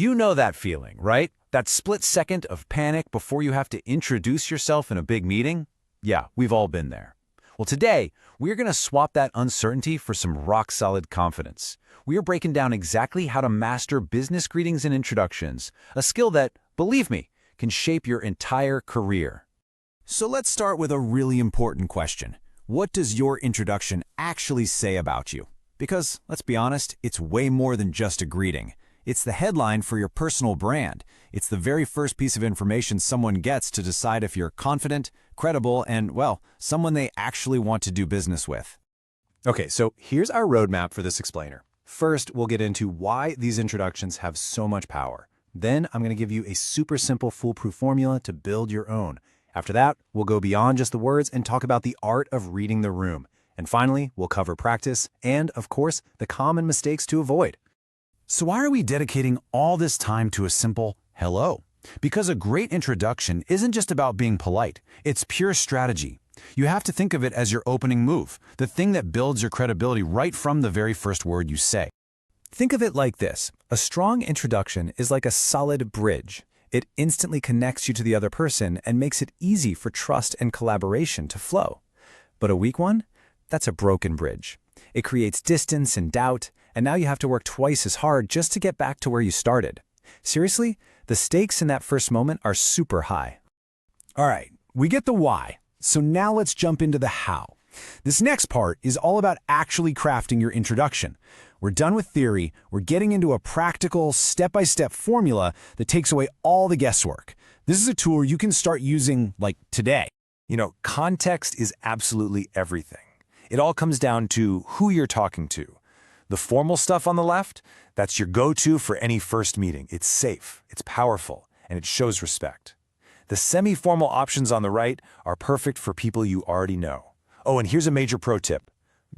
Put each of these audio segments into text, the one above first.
You know that feeling, right? That split second of panic before you have to introduce yourself in a big meeting? Yeah, we've all been there. Well, today, we're going to swap that uncertainty for some rock-solid confidence. We are breaking down exactly how to master business greetings and introductions, a skill that, believe me, can shape your entire career. So let's start with a really important question. What does your introduction actually say about you? Because, let's be honest, it's way more than just a greeting. It's the headline for your personal brand. It's the very first piece of information someone gets to decide if you're confident, credible, and, well, someone they actually want to do business with. Okay, so here's our roadmap for this explainer. First, we'll get into why these introductions have so much power. Then, I'm going to give you a super simple foolproof formula to build your own. After that, we'll go beyond just the words and talk about the art of reading the room. And finally, we'll cover practice and, of course, the common mistakes to avoid. So why are we dedicating all this time to a simple hello? Because a great introduction isn't just about being polite. It's pure strategy. You have to think of it as your opening move, the thing that builds your credibility right from the very first word you say. Think of it like this. A strong introduction is like a solid bridge. It instantly connects you to the other person and makes it easy for trust and collaboration to flow. But a weak one? That's a broken bridge. It creates distance and doubt, and now you have to work twice as hard just to get back to where you started. Seriously, the stakes in that first moment are super high. All right, we get the why. So now let's jump into the how. This next part is all about actually crafting your introduction. We're done with theory. We're getting into a practical, step-by-step formula that takes away all the guesswork. This is a tool you can start using, like, today. You know, context is absolutely everything. It all comes down to who you're talking to. The formal stuff on the left, that's your go-to for any first meeting. It's safe, it's powerful, and it shows respect. The semi-formal options on the right are perfect for people you already know. Oh, and here's a major pro tip.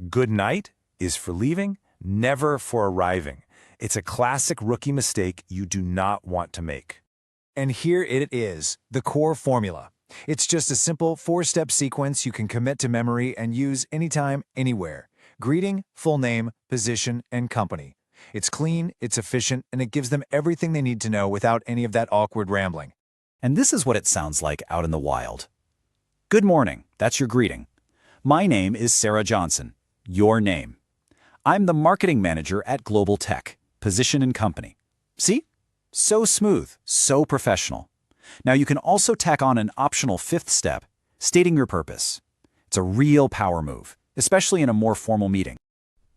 Good night is for leaving, never for arriving. It's a classic rookie mistake you do not want to make. And here it is, the core formula. It's just a simple 4-step sequence you can commit to memory and use anytime, anywhere. Greeting, full name, position, and company. It's clean, it's efficient, and it gives them everything they need to know without any of that awkward rambling. And this is what it sounds like out in the wild. Good morning, that's your greeting. My name is Sarah Johnson, your name. I'm the marketing manager at Global Tech, position and company. See? So smooth, so professional. Now you can also tack on an optional 5th step, stating your purpose. It's a real power move, especially in a more formal meeting.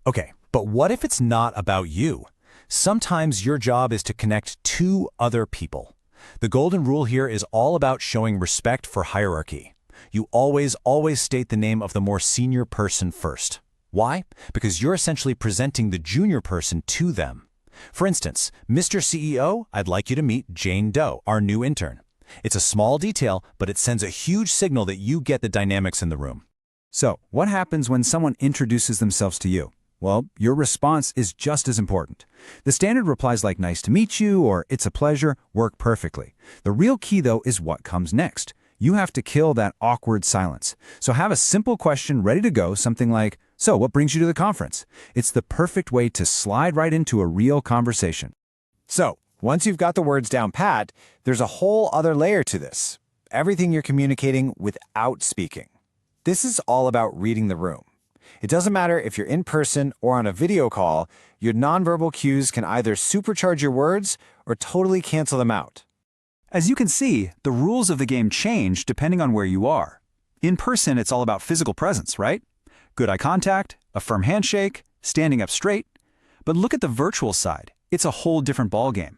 Okay, but what if it's not about you? Sometimes your job is to connect 2 other people. The golden rule here is all about showing respect for hierarchy. You always state the name of the more senior person first. Why? Because you're essentially presenting the junior person to them. For instance, Mr. CEO, I'd like you to meet Jane Doe, our new intern. It's a small detail, but it sends a huge signal that you get the dynamics in the room. So, what happens when someone introduces themselves to you? Well, your response is just as important. The standard replies like "nice to meet you" or "it's a pleasure" work perfectly. The real key, though, is what comes next. You have to kill that awkward silence. So have a simple question ready to go, something like, "So, what brings you to the conference?" It's the perfect way to slide right into a real conversation. So, once you've got the words down pat, there's a whole other layer to this. Everything you're communicating without speaking. This is all about reading the room. It doesn't matter if you're in person or on a video call, your nonverbal cues can either supercharge your words or totally cancel them out. As you can see, the rules of the game change depending on where you are. In person, it's all about physical presence, right? Good eye contact, a firm handshake, standing up straight. But look at the virtual side. It's a whole different ballgame.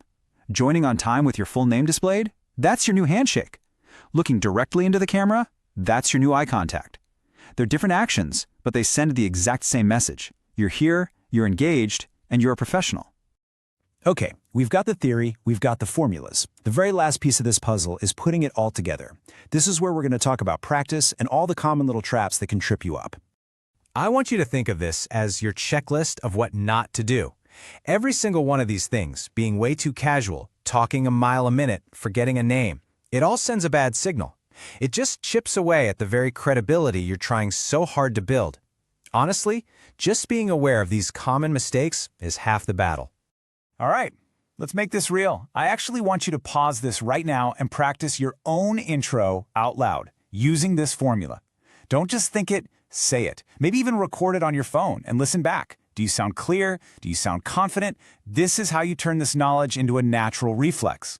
Joining on time with your full name displayed? That's your new handshake. Looking directly into the camera? That's your new eye contact. They're different actions, but they send the exact same message. You're here, you're engaged, and you're a professional. Okay, we've got the theory, we've got the formulas. The very last piece of this puzzle is putting it all together. This is where we're going to talk about practice and all the common little traps that can trip you up. I want you to think of this as your checklist of what not to do. Every single one of these things, being way too casual, talking a mile a minute, forgetting a name, it all sends a bad signal. It just chips away at the very credibility you're trying so hard to build. Honestly, just being aware of these common mistakes is half the battle. All right, Let's make this real. I actually want you to pause this right now and practice your own intro out loud using this formula. Don't just think it, say it. Maybe even record it on your phone and listen back. Do you sound clear? Do you sound confident? This is how you turn this knowledge into a natural reflex.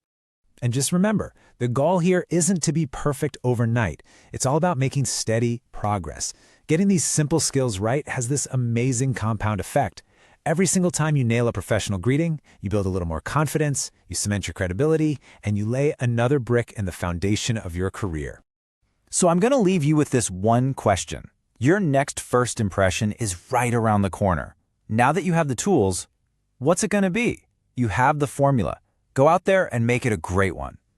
And just remember, the goal here isn't to be perfect overnight. It's all about making steady progress. Getting these simple skills right has this amazing compound effect. Every single time you nail a professional greeting, you build a little more confidence, you cement your credibility, and you lay another brick in the foundation of your career. So I'm going to leave you with this one question. Your next first impression is right around the corner. Now that you have the tools, what's it going to be? You have the formula. Go out there and make it a great one.